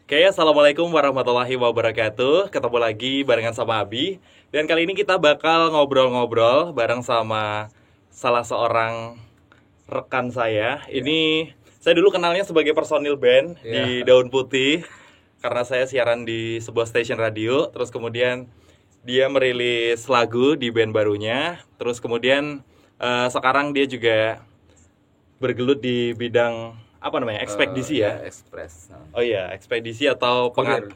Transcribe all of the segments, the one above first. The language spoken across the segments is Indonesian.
Oke, assalamualaikum warahmatullahi wabarakatuh. Ketemu lagi barengan sama Abi. Dan kali ini kita bakal ngobrol-ngobrol bareng sama salah seorang rekan saya. Ini saya dulu kenalnya sebagai personil band di Daun Putih karena saya siaran di sebuah stasiun radio. Terus kemudian dia merilis lagu di band barunya. Terus kemudian sekarang dia juga bergelut di bidang apa namanya, ekspedisi ya? Ekspres. Oh iya, ekspedisi atau Kurir.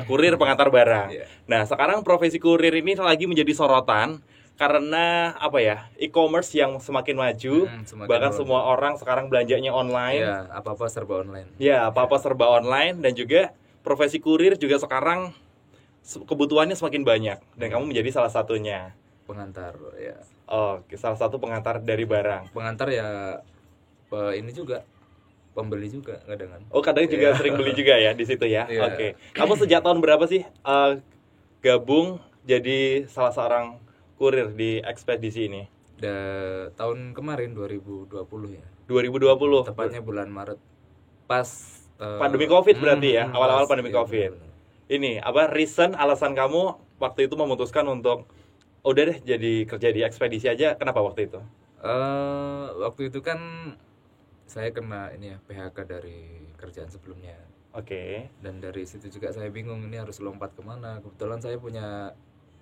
kurir pengantar barang. Iya. Nah, sekarang profesi kurir ini lagi menjadi sorotan karena apa ya? E-commerce yang semakin maju, Semakin bahkan melonjak. semua orang sekarang belanjanya online. Ya, apa-apa serba online. Ya, apa-apa serba online dan juga profesi kurir juga sekarang kebutuhannya semakin banyak dan kamu menjadi salah satunya. Pengantar ya. Oke, salah satu pengantar dari barang. Pengantar ya ini juga pembeli juga kadang kan. Oh, kadang juga sering beli juga ya di situ ya. Iya. Oke. Kamu sejak tahun berapa sih gabung jadi salah seorang kurir di ekspedisi ini? Tahun kemarin 2020 ya. 2020. Tepatnya bulan Maret. Pas Pandemi Covid berarti ya, awal-awal pas, pandemi iya, Covid. benar-benar. Ini apa reason alasan kamu waktu itu memutuskan untuk udah deh jadi kerja di ekspedisi aja. Kenapa waktu itu? Waktu itu kan saya kena ini ya PHK dari kerjaan sebelumnya. Oke. Dan dari situ juga saya bingung ini harus lompat kemana. Kebetulan saya punya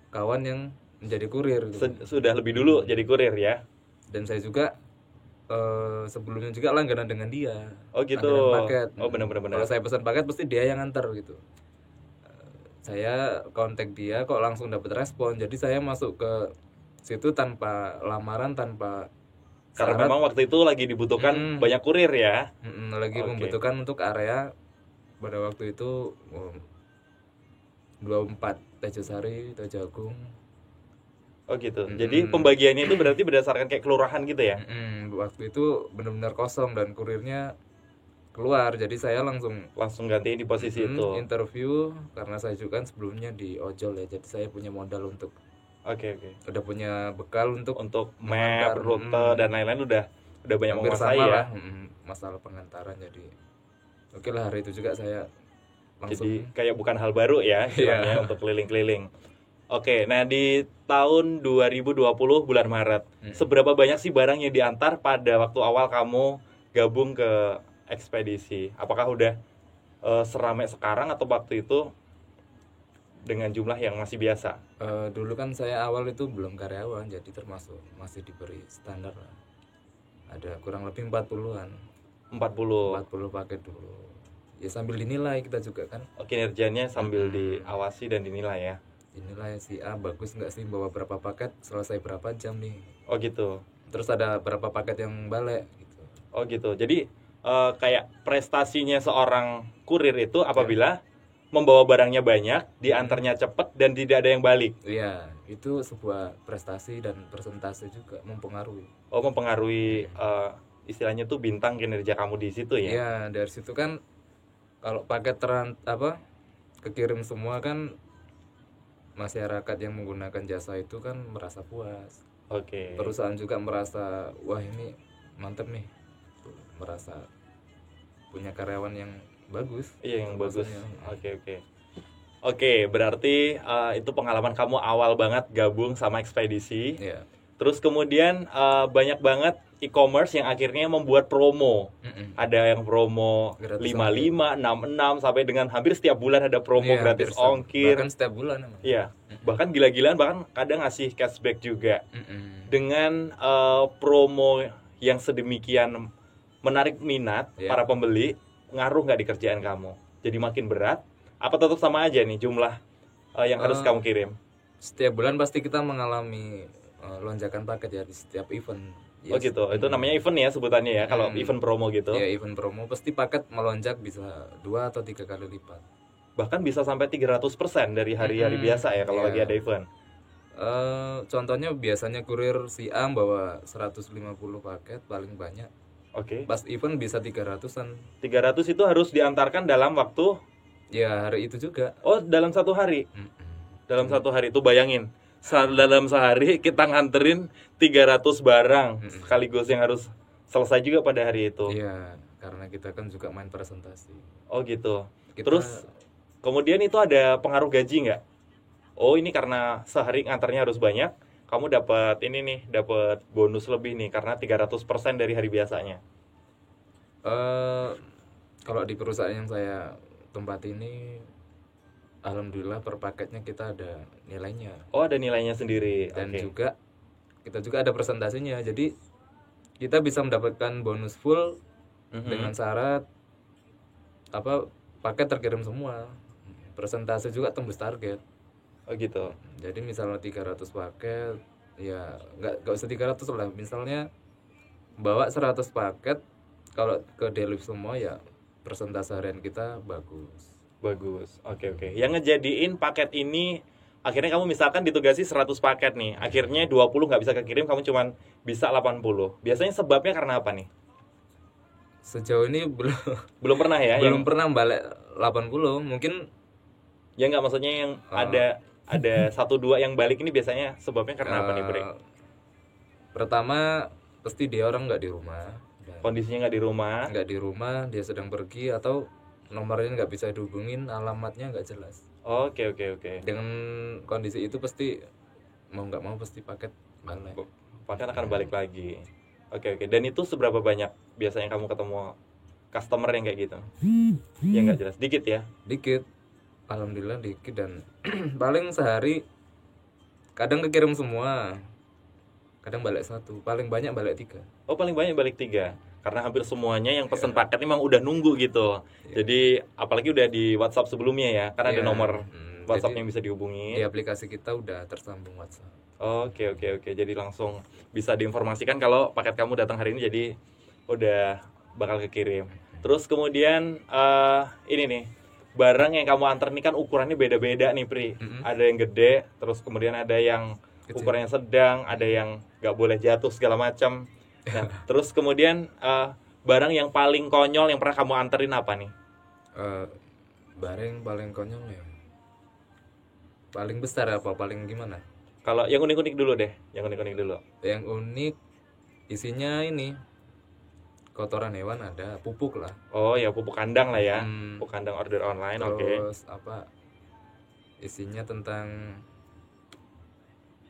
kawan yang menjadi kurir gitu. Sudah lebih dulu jadi kurir ya. Dan saya juga sebelumnya juga langganan dengan dia. Oh gitu. Langganan paket. Oh benar-benar. Kalau saya pesan paket pasti dia yang nganter gitu. Saya kontak dia kok langsung dapat respon. Jadi saya masuk ke situ tanpa lamaran, tanpa Karena syarat. memang waktu itu lagi dibutuhkan banyak kurir ya. Lagi Oke. membutuhkan untuk area pada waktu itu 24 Tejosari, Tojagung. Oh gitu. Jadi pembagiannya itu berarti berdasarkan kayak kelurahan gitu ya? Waktu itu benar-benar kosong dan kurirnya keluar, jadi saya Langsung gantiin di posisi itu. interview karena saya juga kan sebelumnya di ojol ya, jadi saya punya modal untuk Oke. udah punya bekal untuk Map, rute dan lain-lain udah banyak hampir menguasai sama ya. lah masalah pengantaran. Jadi oke lah, hari itu juga saya langsung Jadi kayak bukan hal baru ya istilahnya untuk keliling-keliling. Oke, nah di tahun 2020 bulan Maret, seberapa banyak sih barang yang diantar pada waktu awal kamu gabung ke ekspedisi? Apakah udah seramai sekarang atau waktu itu dengan jumlah yang masih biasa? dulu kan saya awal itu belum karyawan, jadi termasuk masih diberi standar lah. Ada kurang lebih 40-an. 40. 40 paket dulu. Ya sambil dinilai kita juga kan. Kinerjanya sambil diawasi dan dinilai ya. Dinilai si A bagus nggak sih, bawa berapa paket, selesai berapa jam nih. Oh gitu. Terus ada berapa paket yang balik gitu. Oh gitu. Jadi kayak prestasinya seorang kurir itu apabila membawa barangnya banyak, diantarnya cepat dan tidak ada yang balik. Iya, itu sebuah prestasi dan persentase juga mempengaruhi. Oh, mempengaruhi istilahnya tuh bintang kinerja kamu di situ ya. Iya, dari situ kan kalau paket kekirim semua kan, masyarakat yang menggunakan jasa itu kan merasa puas. Oke. Perusahaan juga merasa wah ini mantep nih, merasa punya karyawan yang bagus. Iya, yang bagus. Maksudnya. Oke, berarti itu pengalaman kamu awal banget gabung sama ekspedisi. Iya. Terus kemudian banyak banget e-commerce yang akhirnya membuat promo. Ada yang promo Gratis 55, 66 sampai dengan hampir setiap bulan ada promo Iya, gratis hampir ongkir. bahkan setiap bulan emang. Iya. Bahkan gila-gilaan, bahkan kadang ngasih cashback juga. Dengan promo yang sedemikian menarik minat Iya. para pembeli, ngaruh nggak di kerjaan kamu? Jadi makin berat? Apa tetap sama aja nih jumlah yang harus kamu kirim? Setiap bulan pasti kita mengalami lonjakan paket ya di setiap event. Oh gitu, itu namanya event ya sebutannya ya, kalau event promo gitu. Ya, event promo pasti paket melonjak bisa 2 atau 3 kali lipat. Bahkan bisa sampai 300% dari hari-hari biasa ya kalau Iya. lagi ada event. Contohnya biasanya kurir si A bawa 150 paket paling banyak. Oke. Pas event bisa 300-an. 300 itu harus diantarkan dalam waktu, Ya hari itu juga. oh dalam satu hari. Dalam satu hari itu bayangin, dalam sehari kita nganterin 300 barang sekaligus yang harus selesai juga pada hari itu. Iya, karena kita kan juga main presentasi. Oh gitu. Kita Terus kemudian itu ada pengaruh gaji nggak? Oh ini karena sehari nganternya harus banyak, kamu dapat ini nih, dapat bonus lebih nih karena 300% dari hari biasanya. eh kalau di perusahaan yang saya tempat ini, alhamdulillah per paketnya kita ada nilainya, Oh ada nilainya sendiri. dan Oke. juga kita juga ada presentasinya. Jadi kita bisa mendapatkan bonus full Mhm. dengan syarat apa, paket terkirim semua, presentasi juga tembus target. Oh gitu. Jadi misalnya 300 paket, ya nggak usah 300 lah, misalnya bawa 100 paket, kalau ke deliver semua ya persentase harian kita bagus. Bagus. Oke. Yang ngejadiin paket ini akhirnya kamu misalkan ditugasi 100 paket nih, akhirnya 20 nggak bisa kekirim, kamu cuman bisa 80. Biasanya sebabnya karena apa nih? Sejauh ini belum Belum pernah ya? belum pernah balik 80, mungkin Ya nggak, maksudnya yang ada 1-2 yang balik ini biasanya sebabnya karena apa nih, Bre? pertama pasti dia orang nggak di rumah. Dan Kondisinya nggak di rumah. nggak di rumah, dia sedang pergi, atau nomornya nggak bisa dihubungin, alamatnya nggak jelas. Oke. Dengan kondisi itu pasti mau nggak mau pasti paket balik. Paket akan balik lagi. Oke. Dan itu seberapa banyak biasanya kamu ketemu customer yang kayak gitu? Yang nggak jelas. Dikit ya? Dikit, alhamdulillah dikit, dan paling sehari kadang kekirim semua, kadang balik 1, paling banyak balik 3. Oh paling banyak balik 3. Karena hampir semuanya yang pesen paket memang udah nunggu gitu. Jadi apalagi udah di WhatsApp sebelumnya ya, karena ada Iya. nomor WhatsApp Jadi yang bisa dihubungi. di aplikasi kita udah tersambung WhatsApp. Oke. Jadi langsung bisa diinformasikan kalau paket kamu datang hari ini, jadi udah bakal kekirim. Terus kemudian ini nih, barang yang kamu antar ini kan ukurannya beda-beda nih, Pri. Ada yang gede, terus kemudian ada yang Kecil. ukurannya sedang, ada yang nggak boleh jatuh segala macam. Nah, terus kemudian barang yang paling konyol yang pernah kamu anterin apa nih? Barang paling konyol ya, paling besar apa paling gimana? Kalau yang unik-unik dulu deh, yang unik-unik dulu. Yang unik isinya ini kotoran hewan, ada pupuk lah. Oh ya, pupuk kandang lah ya, Hmm. pupuk kandang order online. Oke. Terus apa, isinya tentang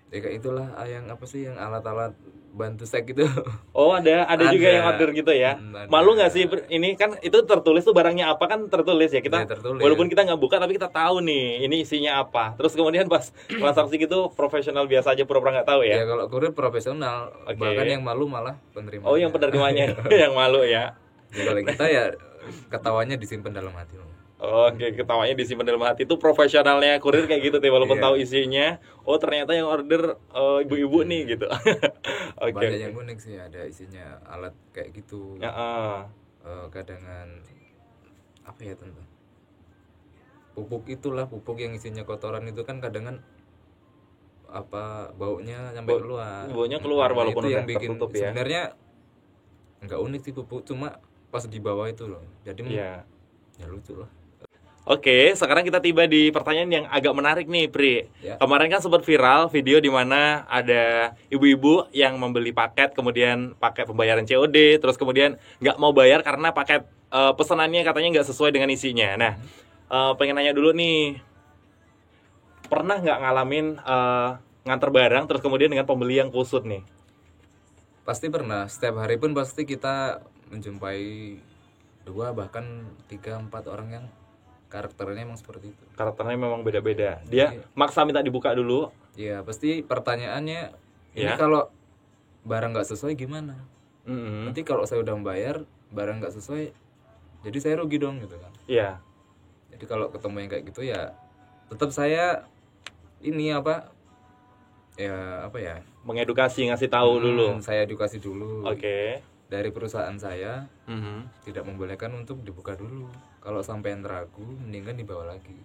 ya kayak itulah, yang apa sih, yang alat-alat bantu seks gitu. Oh ada juga yang order gitu ya. Ada. Malu nggak sih ini kan itu tertulis tuh barangnya apa, kan tertulis ya, kita Ya, tertulis. walaupun kita nggak buka tapi kita tahu nih ini isinya apa. Terus kemudian pas transaksi gitu profesional biasa aja, pura-pura nggak tahu Ya ya. kalau kurir profesional, Oke. bahkan yang malu malah penerima. Oh yang penerimanya yang malu ya. Kalau kita ya ketawanya disimpan dalam hati loh. Oke, ketawanya disimpan dalam hati, itu profesionalnya kurir kayak gitu tuh, walaupun Iya. tahu isinya. Oh ternyata yang order ibu-ibu nih gitu. Oke. Banyak yang unik sih, ada isinya alat kayak gitu. Ya, Kadangan apa ya, tentang pupuk itulah, pupuk yang isinya kotoran itu kan kadangan apa, baunya sampai keluar. baunya keluar Nah, walaupun itu yang udah bikin tertutup ya. sebenarnya nggak unik sih pupuk, cuma pas di bawah itu loh, jadi Iya. ya lucu lah. Oke, sekarang kita tiba di pertanyaan yang agak menarik nih, Pri. Ya. Kemarin kan sempat viral video di mana ada ibu-ibu yang membeli paket, kemudian pakai pembayaran COD, terus kemudian nggak mau bayar karena paket pesanannya katanya nggak sesuai dengan isinya. Nah, pengen nanya dulu nih, pernah nggak ngalamin nganter barang terus kemudian dengan pembeli yang kusut nih? Pasti pernah, setiap hari pun pasti kita menjumpai 2 bahkan 3-4 orang yang karakternya emang seperti itu. Karakternya memang beda-beda. Dia maksa minta dibuka dulu. Iya, pasti pertanyaannya, ini Ya. kalau barang nggak sesuai gimana? Mm-mm. Nanti kalau saya udah membayar, barang nggak sesuai, jadi saya rugi dong gitu kan. Iya. Jadi kalau ketemu yang kayak gitu ya, tetap saya ini apa ya, Mengedukasi, ngasih tahu dulu. saya edukasi dulu. Oke. Dari perusahaan saya Mhm. tidak membolehkan untuk dibuka dulu. Kalau sampai ragu, mendingan dibawa lagi.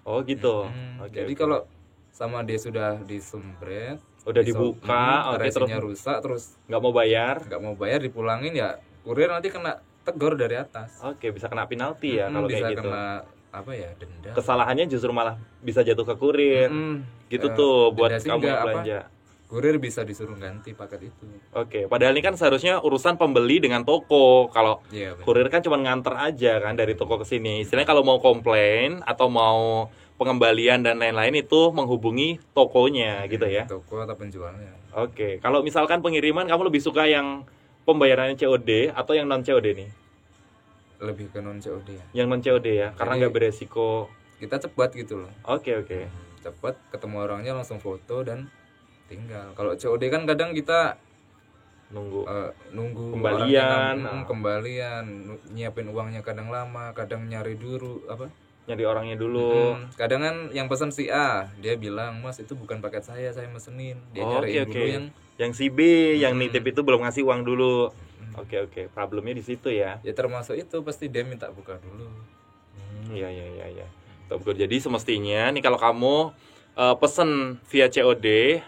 Oh gitu. Jadi kalau sama dia sudah disembret, Udah dibuka, oke, resinya rusak, terus nggak mau bayar. nggak mau bayar, dipulangin, ya kurir nanti kena tegur dari atas. Oke, bisa kena penalti ya kalau Bisa kayak gitu. kena apa ya, denda. Kesalahannya justru malah bisa jatuh ke kurir. Mm, Gitu tuh buat denda sih kamu enggak, yang apa, belanja. kurir bisa disuruh ganti paket itu. Oke, padahal ini kan seharusnya urusan pembeli dengan toko. Kalau Iya, benar. kurir kan cuma nganter aja kan dari toko ke sini. Istilahnya kalau mau komplain atau mau pengembalian dan lain-lain itu menghubungi tokonya gitu ya. Toko atau penjualnya. Oke, kalau misalkan pengiriman kamu lebih suka yang pembayarannya COD atau yang non COD nih? Lebih ke non COD ya. Yang non COD ya, karena Jadi- nggak beresiko. Kita cepat gitu loh. Oke, oke. Cepat ketemu orangnya langsung foto dan tinggal. Kalau COD kan kadang kita Nunggu. nunggu Kembalian. orangnya kembalian, nyiapin uangnya kadang lama, kadang nyari dulu apa? Nyari orangnya dulu. Kadang kan yang pesan si A, dia bilang, "Mas, itu bukan paket saya mesenin." Dia Oke, cariin oke. dulu yang Yang si B, yang nitip itu belum ngasih uang dulu. Oke, oke. Problemnya di situ ya. ya termasuk itu pasti dia minta buka dulu. Iya, iya, iya, iya. Betul. Jadi semestinya nih kalau kamu pesen via COD,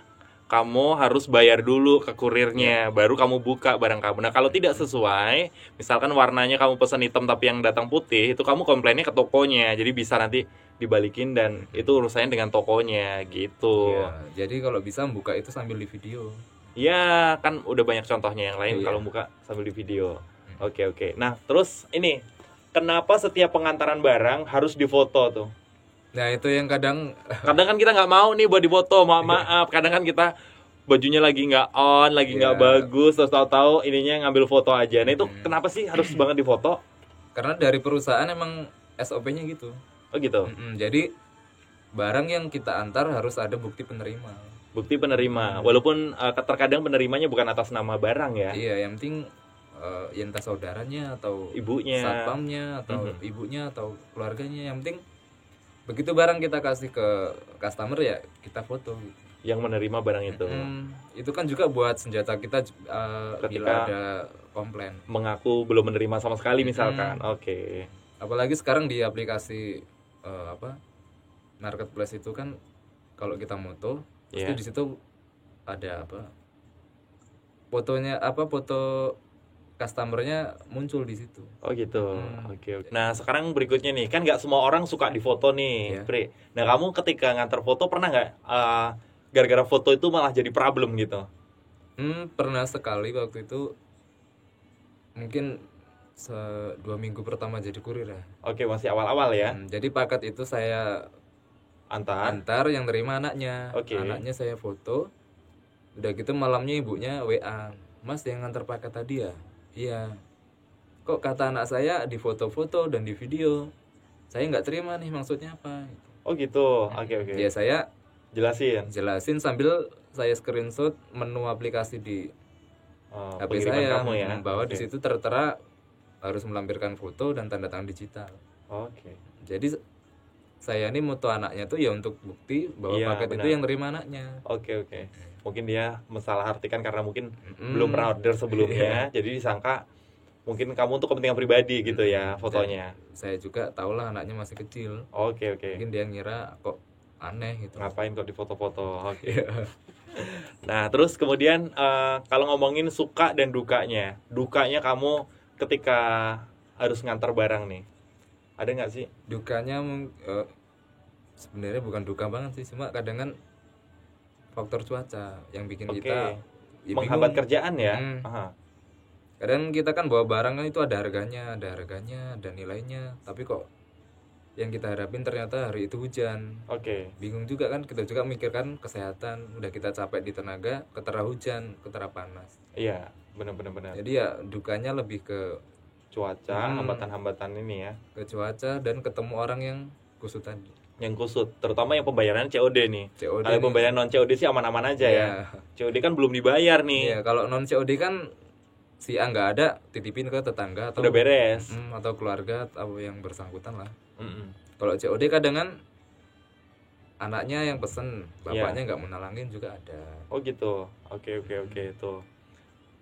kamu harus bayar dulu ke kurirnya, baru kamu buka barang kamu. Nah, kalau tidak sesuai, misalkan warnanya kamu pesen hitam tapi yang datang putih, itu kamu komplainnya ke tokonya. Jadi bisa nanti dibalikin dan itu urusannya dengan tokonya gitu. Ya, jadi kalau bisa buka itu sambil di video. Ya, kan udah banyak contohnya yang lain Iya. kalau buka sambil di video. Oke, oke. Nah, terus ini, kenapa setiap pengantaran barang harus difoto tuh? Nah, itu yang kadang Kadang kan kita nggak mau nih buat difoto, maaf. Kadang kan kita bajunya lagi nggak on, lagi nggak Iya. bagus, terus tahu-tahu ininya ngambil foto aja. Nah, itu kenapa sih harus banget difoto? karena dari perusahaan emang SOP-nya gitu. Oh gitu. Jadi barang yang kita antar harus ada bukti penerima. Bukti penerima. Walaupun terkadang penerimanya bukan atas nama barang ya. Iya, yang penting ya entah saudaranya atau Ibunya. satpamnya atau ibunya atau keluarganya. Yang penting begitu barang kita kasih ke customer ya kita foto. Gitu. Yang menerima barang itu. Itu kan juga buat senjata kita bila Ketika- ada komplain. Mengaku belum menerima sama sekali misalkan. Oke. Apalagi sekarang di aplikasi marketplace itu kan kalau kita moto pasti Iya. di situ ada fotonya foto customernya muncul di situ. Oh gitu. Oke, oke. Nah, sekarang berikutnya nih, kan nggak semua orang suka difoto nih, Iya. Pri. Nah, kamu ketika ngantar foto pernah nggak gara-gara foto itu malah jadi problem gitu? Pernah sekali waktu itu mungkin 2 minggu pertama jadi kurir ya. Oke, masih awal-awal ya. Jadi paket itu saya Antar. antar, yang terima anaknya. Oke. Anaknya saya foto. Udah gitu malamnya ibunya WA, "Mas, yang ngantar paket tadi ya?" "Iya." "Kok kata anak saya di foto-foto dan di video?" "Saya nggak terima nih, maksudnya apa?" Oh gitu. Oke, oke. Ya saya Jelasin sambil saya screenshot menu aplikasi di HP pengiriman saya, kamu ya. bahwa di Oke. situ tertera harus melampirkan foto dan tanda tangan digital. Oke. Jadi saya ini moto anaknya tuh ya untuk bukti bahwa Iya, paket itu benar. yang terima anaknya. Oke, oke. Mungkin dia salah artikan karena mungkin belum pernah order sebelumnya, jadi disangka mungkin kamu untuk kepentingan pribadi gitu ya fotonya. Saya juga tahulah anaknya masih kecil. Oke, oke. Mungkin dia ngira kok aneh gitu. Ngapain kok di foto-foto? Oke. Nah, terus kemudian kalau ngomongin suka dan dukanya, dukanya kamu ketika harus ngantar barang nih, ada nggak sih? Dukanya sebenarnya bukan duka banget sih, cuma kadang kan faktor cuaca yang bikin Oke. kita ya Menghambat bingung. kerjaan ya? Mm. Aha. Kadang kita kan bawa barang kan itu ada harganya, ada nilainya, tapi kok yang kita harapin ternyata hari itu hujan. Oke. Bingung juga kan, kita juga mikirkan kesehatan, udah kita capek di tenaga, ketera hujan, ketera panas. Iya, benar-benar. Jadi ya dukanya lebih ke Cuaca, hambatan-hambatan ini ya, cuaca dan ketemu orang yang kusut tadi. yang kusut, terutama yang pembayaran COD nih. COD Kalau nih. pembayaran non COD sih aman-aman aja ya. Iya. COD kan belum dibayar nih. Iya, kalau non COD kan si A nggak ada, titipin ke tetangga atau Udah beres. atau keluarga atau yang bersangkutan lah. Mm-mm. Kalau COD kadang kan anaknya yang pesen, Iya. bapaknya nggak mau nalangin juga ada. Oh gitu. Oke, tuh.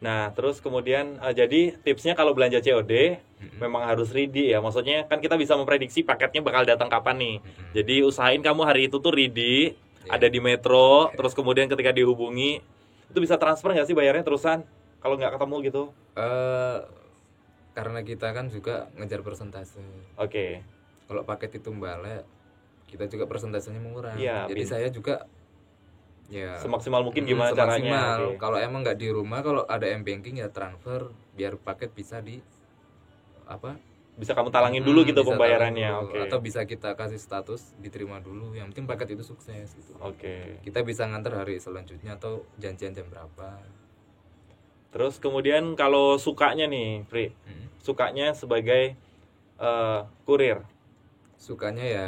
Nah, terus kemudian jadi tipsnya kalau belanja COD memang harus ready ya. Maksudnya kan kita bisa memprediksi paketnya bakal datang kapan nih. Jadi usahain kamu hari itu tuh ready, ada di Metro, terus kemudian ketika dihubungi itu bisa transfer nggak sih bayarnya terusan kalau nggak ketemu gitu? Karena kita kan juga ngejar persentase. Oke. Kalau paket itu balik, kita juga persentasenya murah. Iya, Jadi saya juga Ya. Semaksimal mungkin gimana caranya? Oke. Kalau emang nggak di rumah, kalau ada m-banking ya transfer biar paket bisa di apa? Bisa kamu talangin dulu gitu Bisa pembayarannya. taruh dulu. Oke. Atau bisa kita kasih status diterima dulu. Yang penting paket itu sukses gitu. Oke. Kita bisa nganter hari selanjutnya atau janjian jam berapa. Terus kemudian kalau sukanya nih, Pri. Sukanya sebagai kurir. Sukanya ya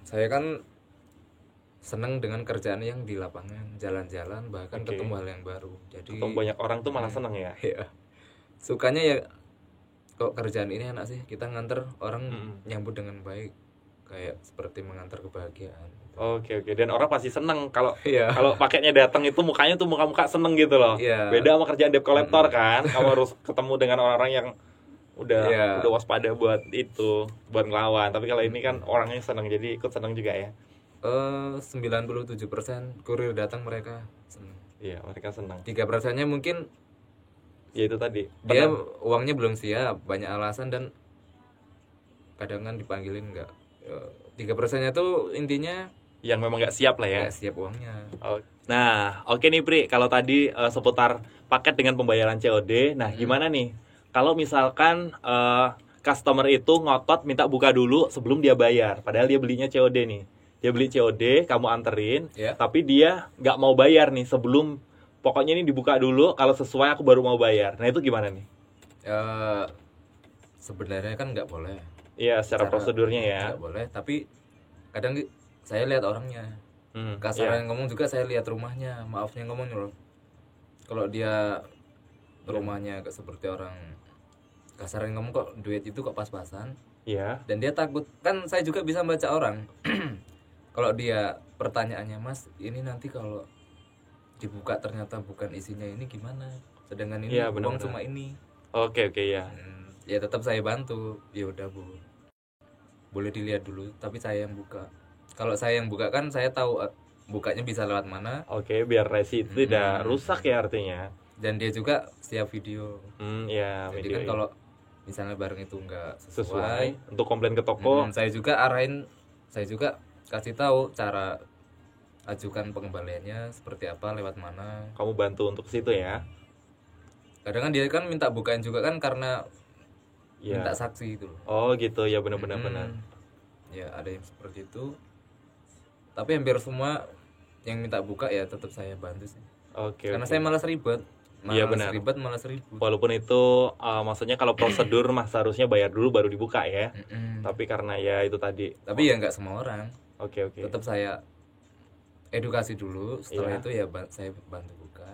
saya kan seneng dengan kerjaan yang di lapangan, jalan-jalan, bahkan Oke. ketemu hal yang baru. Jadi Ketemu banyak orang tuh malah seneng ya. ya, sukanya ya kok kerjaan ini enak sih, kita nganter orang nyambut dengan baik, kayak seperti mengantar kebahagiaan. Oke, dan orang pasti seneng kalau Iya. kalau paketnya datang itu mukanya tuh muka-muka seneng gitu loh. Iya. Beda sama kerjaan debt collector kan, kamu harus ketemu dengan orang-orang yang Iya. udah waspada buat itu, buat ngelawan. Tapi kalau ini kan orangnya seneng, jadi ikut seneng juga ya. 97% kurir datang mereka seneng. Iya, mereka seneng. 3%-nya mungkin Ya itu tadi. dia uangnya belum siap, banyak alasan dan kadang kan dipanggilin enggak. 3%-nya tuh intinya Yang memang nggak siap lah ya. nggak siap uangnya. Nah, oke nih Pri, kalau tadi seputar paket dengan pembayaran COD, nah gimana nih? Kalau misalkan customer itu ngotot minta buka dulu sebelum dia bayar, padahal dia belinya COD nih. Dia beli COD, kamu anterin, Ya. tapi dia nggak mau bayar nih sebelum, pokoknya ini dibuka dulu, kalau sesuai aku baru mau bayar. Nah itu gimana nih? Sebenarnya kan nggak boleh. Iya, secara prosedurnya ya. Nggak boleh, tapi kadang saya lihat orangnya. Kasarnya ngomong juga saya lihat rumahnya, maafnya ngomong loh. Kalau dia rumahnya kayak seperti orang kasarnya ngomong kok duit itu kok pas-pasan. Iya. Dan dia takut, kan saya juga bisa baca orang. Kalau dia pertanyaannya, Mas, ini nanti kalau dibuka ternyata bukan isinya ini gimana? Sedangkan ini Iya, uang benar-benar. cuma ini. Oke ya. Ya tetap saya bantu. Ya udah Bu, boleh dilihat dulu. Tapi saya yang buka. Kalau saya yang buka kan saya tahu bukanya bisa lewat mana. Oke, biar resi itu tidak rusak ya artinya. Dan dia juga siap video. Ya, Jadi video kan ya. kalau misalnya barang itu nggak Sesuai sesuai, untuk komplain ke toko. saya juga arahin, saya juga kasih tahu cara ajukan pengembaliannya seperti apa, lewat mana. Kamu bantu untuk situ ya. Kadang kan dia kan minta bukain juga kan karena Iya. minta saksi itu loh. Oh gitu ya, benar-benar benar. Ya ada yang seperti itu. Tapi hampir semua yang minta buka ya tetap saya bantu sih. Oke. Karena saya malas ribet. Iya, benar. Malas ribut. Walaupun itu maksudnya kalau prosedur mah seharusnya bayar dulu baru dibuka ya. Tapi karena ya itu tadi. Tapi ya nggak semua orang. Oke. Tetap saya edukasi dulu, setelah Iya. itu ya saya bantu buka.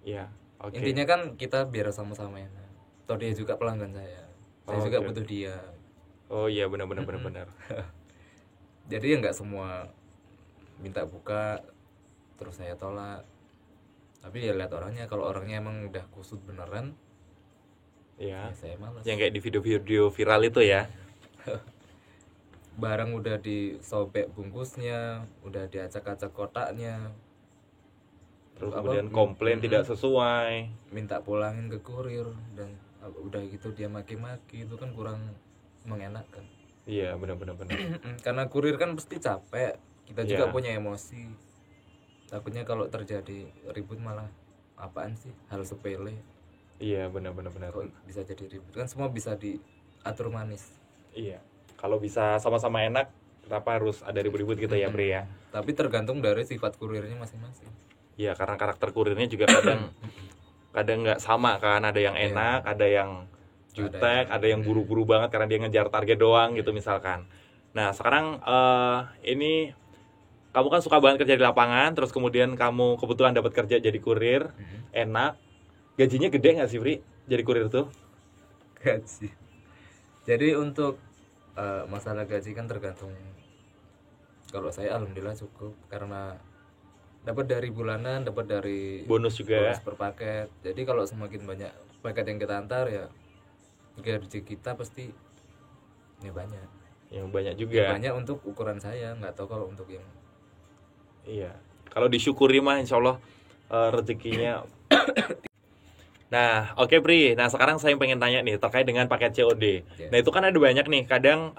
Iya. Oke. Intinya kan kita biar sama-sama enak. Toh dia juga pelanggan saya juga oke. butuh dia. Oh iya, benar-benar benar. Jadi ya nggak semua minta buka terus saya tolak. Tapi ya lihat orangnya, kalau orangnya emang udah kusut beneran, Iya. ya saya malas. Yang kayak di video-video viral itu ya. Barang udah disobek bungkusnya, udah diacak-acak kotaknya, Terus apa, kemudian komplain tidak sesuai. minta pulangin ke kurir, dan udah gitu dia maki-maki, itu kan kurang mengenakan. Iya, benar-benar benar. Karena kurir kan pasti capek, kita juga Iya. punya emosi. Takutnya kalau terjadi ribut malah apaan sih, hal sepele Iya, benar-benar benar. kok bisa jadi ribut. Kan semua bisa diatur manis. Iya. Kalau bisa sama-sama enak, kenapa harus ada ribut-ribut gitu ya, Pri ya? Tapi tergantung dari sifat kurirnya masing-masing. Iya, karena karakter kurirnya juga kadang nggak sama kan, ada yang enak, ada yang jutek, ada yang buru-buru banget karena dia ngejar target doang gitu misalkan. Nah sekarang ini kamu kan suka banget kerja di lapangan, terus kemudian kamu kebetulan dapat kerja jadi kurir, enak, gajinya gede nggak sih Pri jadi kurir tuh? Gaji. Jadi untuk masalah gaji kan tergantung. Kalau saya alhamdulillah cukup karena dapat dari bulanan, dapat dari Bonus juga. bonus per paket. Jadi kalau semakin banyak paket yang kita antar ya gaji kita pasti ini banyak. Yang banyak Ya, juga. banyak untuk ukuran saya, nggak tahu kalau untuk yang Iya. Kalau disyukuri mah insya Allah rezekinya. Nah, oke Pri. Nah, sekarang saya pengen tanya nih terkait dengan paket COD. Ya. Nah, itu kan ada banyak nih. Kadang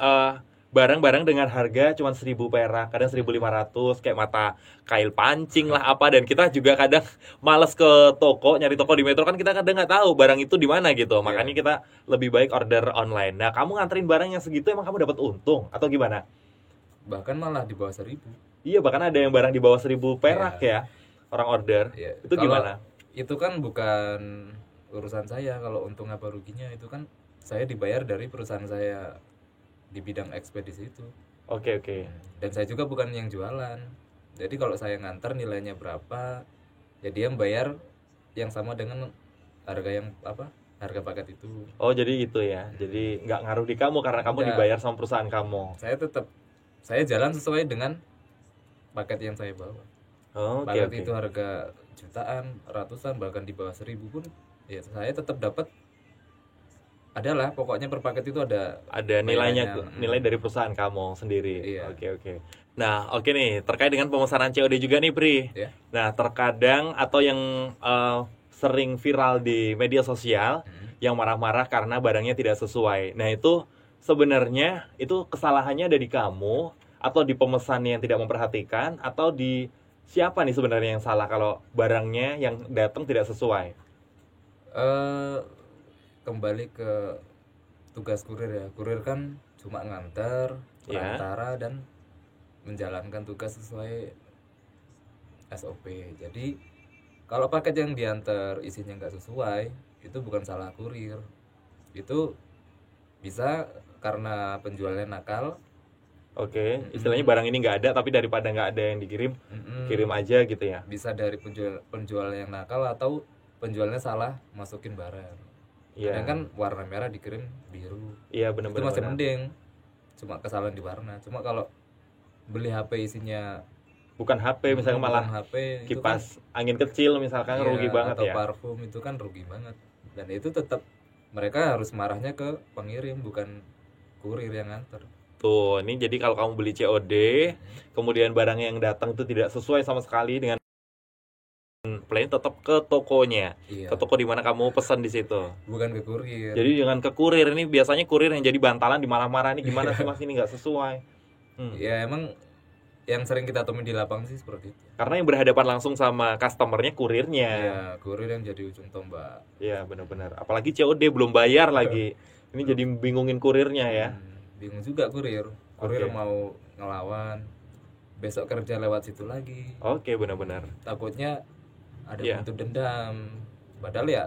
barang-barang dengan harga cuma 1.000 perak, kadang 1.500, kayak mata kail pancing lah apa, dan kita juga kadang males ke toko, nyari toko di Metro kan kita kadang nggak tahu barang itu di mana gitu. Makanya kita lebih baik order online. Nah, kamu nganterin barang yang segitu emang kamu dapat untung atau gimana? Bahkan malah di bawah 1.000. Iya, bahkan ada yang barang di bawah 1.000 perak ya. Orang order. Iya. Itu Kalau gimana? itu kan bukan urusan saya, kalau untung apa ruginya itu kan saya dibayar dari perusahaan saya di bidang ekspedisi itu. Oke, oke. Dan saya juga bukan yang jualan. Jadi kalau saya nganter nilainya berapa, ya dia bayar yang sama dengan harga yang harga paket itu. Oh, jadi itu ya. Jadi nggak ngaruh di kamu karena kamu Nggak. dibayar sama perusahaan kamu. Saya jalan sesuai dengan paket yang saya bawa. Oh, oke, Paket oke. itu harga jutaan, ratusan, bahkan di bawah 1.000 pun ya saya tetap dapat. Adalah pokoknya per paket itu ada Nilainya, bayarnya. nilai dari perusahaan kamu sendiri. Iya. Oke, oke. Nah, oke nih, terkait dengan pemesanan COD juga nih, Pri. Ya. Nah, terkadang atau yang sering viral di media sosial yang marah-marah karena barangnya tidak sesuai. Nah, itu sebenarnya itu kesalahannya ada di kamu atau di pemesan yang tidak memperhatikan atau di siapa nih sebenarnya yang salah kalau barangnya yang datang tidak sesuai? Kembali ke tugas kurir ya. Kurir kan cuma nganter, Ya. perantara, dan menjalankan tugas sesuai SOP. Jadi kalau paket yang diantar isinya nggak sesuai, itu bukan salah kurir. Itu bisa karena penjualnya nakal. Oke, istilahnya barang ini nggak ada, tapi daripada nggak ada yang dikirim, kirim aja gitu ya. Bisa dari penjual yang nakal atau penjualnya salah masukin barang. Iya. Kadang kan warna merah dikirim biru. Iya, Itu benar-benar. masih mending. Cuma kesalahan di warna. Cuma kalau beli HP isinya Bukan HP, misalnya bukan malah HP, itu kan, kipas angin kecil misalkan iya, rugi banget atau ya. parfum, itu kan rugi banget. Dan itu tetap mereka harus marahnya ke pengirim, bukan kurir yang nganter. Tuh, ini jadi kalau kamu beli COD, kemudian barang yang datang itu tidak sesuai sama sekali dengan plan, tetap ke tokonya. Iya. Ke toko di mana kamu pesan di situ. Bukan ke kurir. Jadi jangan ke kurir. Ini biasanya kurir yang jadi bantalan di marah-marah, ini gimana sih Mas, ini nggak sesuai. Ya emang yang sering kita temui di lapangan sih seperti itu. Karena yang berhadapan langsung sama customernya kurirnya. Ya, kurir yang jadi ujung tombak. Iya, benar-benar. Apalagi COD belum bayar lagi. Ini jadi bingungin kurirnya ya. Bingung juga kurir. Kurir Oke. mau ngelawan, besok kerja lewat situ lagi. Oke, benar-benar. Takutnya ada Iya. buntut dendam. Padahal ya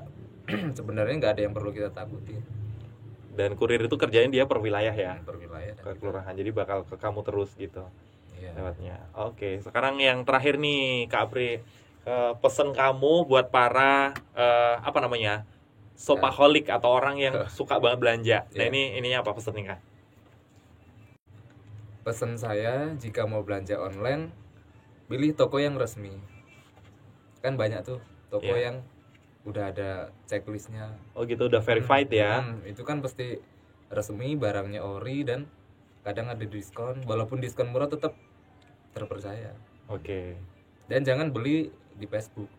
sebenarnya nggak ada yang perlu kita takutin. Dan kurir itu kerjanya dia per wilayah ya, Per wilayah dan ke kelurahan. Jadi bakal ke kamu terus gitu iya. lewatnya. Oke, sekarang yang terakhir nih Kak Apri, pesen kamu buat para apa namanya, shopaholic atau orang yang suka banget belanja. Nah, Iya. ininya apa pesen nih Kak? Pesan saya, jika mau belanja online, pilih toko yang resmi. Kan banyak tuh toko Iya. yang udah ada checklistnya. Oh gitu, udah verified ya. Itu kan pasti resmi, barangnya ori, dan kadang ada diskon. Walaupun diskon murah tetap terpercaya. Oke. Dan jangan beli di Facebook.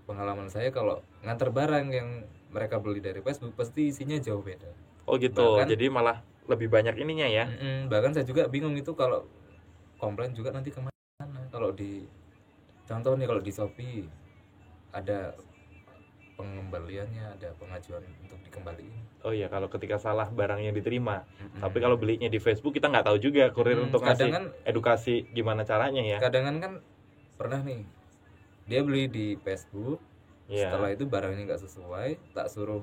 Pengalaman saya kalau nganter barang yang mereka beli dari Facebook pasti isinya jauh beda. Oh gitu, Bahkan- jadi malah lebih banyak ininya ya. Bahkan saya juga bingung itu kalau komplain juga nanti kemana. Kalau di contoh nih, kalau di Shopee ada pengembaliannya, ada pengajuan untuk dikembaliin. Oh iya, kalau ketika salah barangnya diterima. Tapi kalau belinya di Facebook kita nggak tahu juga kurir untuk ngasih kadang kan- edukasi gimana caranya ya. Kadang kan pernah nih dia beli di Facebook, Iya. setelah itu barangnya nggak sesuai, tak suruh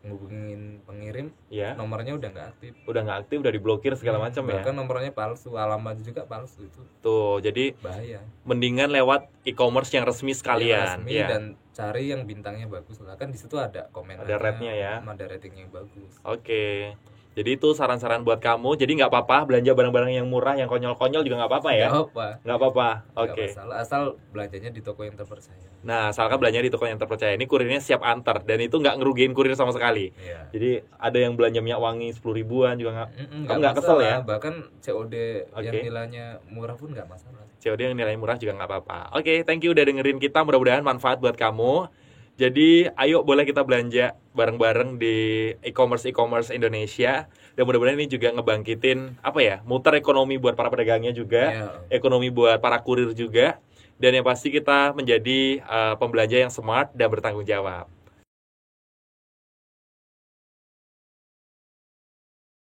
ngubungin pengirim, Iya. nomornya udah nggak aktif. Udah nggak aktif, udah diblokir segala macam ya. Bahkan nomornya palsu, alamatnya juga palsu, itu Tuh, jadi bahaya. mendingan lewat e-commerce yang resmi sekalian. Yang resmi, Iya. dan cari yang bintangnya bagus lah, kan di situ ada komennya, Ada rate-nya ya. ada rating yang bagus. Oke. Jadi itu saran-saran buat kamu. Jadi nggak apa-apa belanja barang-barang yang murah, yang konyol-konyol juga nggak apa-apa ya. Nggak apa, Nggak apa-apa. nggak Oke. masalah, asal belanjanya di toko yang terpercaya. Nah, asalkan belanja di toko yang terpercaya. Ini kurirnya siap antar dan itu nggak ngerugiin kurir sama sekali. Iya. Jadi ada yang belanja minyak wangi 10 ribuan juga nggak. Nggak Kamu nggak kesel masalah. ya? Bahkan COD yang Oke. nilainya murah pun nggak masalah. COD yang nilai murah juga nggak apa-apa. Oke, thank you udah dengerin kita. Mudah-mudahan manfaat buat kamu. Jadi, ayo boleh kita belanja bareng-bareng di e-commerce Indonesia. Dan mudah-mudahan ini juga ngebangkitin muter ekonomi buat para pedagangnya juga, Iya. ekonomi buat para kurir juga, dan yang pasti kita menjadi pembelanja yang smart dan bertanggung jawab.